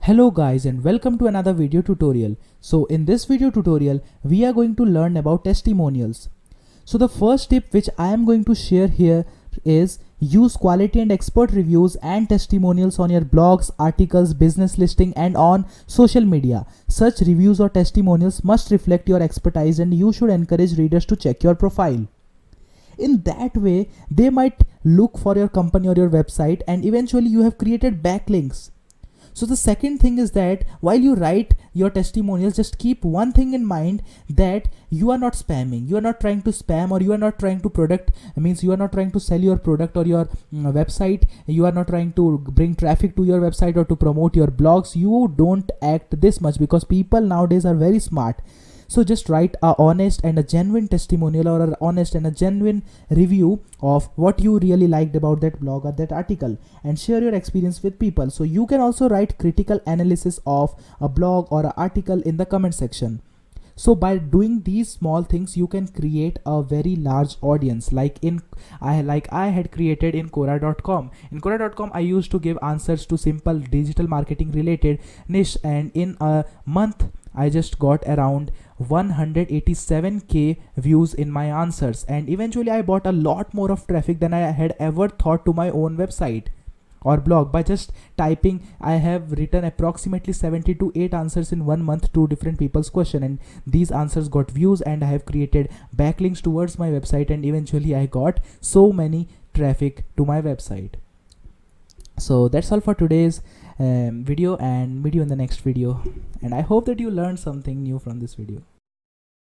Hello guys and welcome to another video tutorial. So in this video tutorial we are going to learn about testimonials. So the first tip which I am going to share here is use quality and expert reviews and testimonials on your blogs, articles, business listing and on social media. Such reviews or testimonials must reflect your expertise and you should encourage readers to check your profile. In that way they might look for your company or your website and eventually you have created backlinks. So the second thing is that while you write your testimonials, just keep one thing in mind, that you are not spamming, you are not trying to spam, or you are not trying to you are not trying to sell your product or your website, you are not trying to bring traffic to your website or to promote your blogs. You don't act this much because people nowadays are very smart. So just write a honest and a genuine testimonial or an honest and a genuine review of what you really liked about that blog or that article and share your experience with people. So you can also write critical analysis of a blog or an article in the comment section. So by doing these small things you can create a very large audience, like I had created in Quora.com. In Quora.com I used to give answers to simple digital marketing related niche, and in a month I just got around 187k views in my answers, and eventually I bought a lot more of traffic than I had ever thought to my own website or blog. By just typing, I have written approximately 70 to 8 answers in 1 month to different people's question, and these answers got views and I have created backlinks towards my website, and eventually I got so many traffic to my website. So that's all for today's video, and meet you in the next video, and I hope that you learned something new from this video.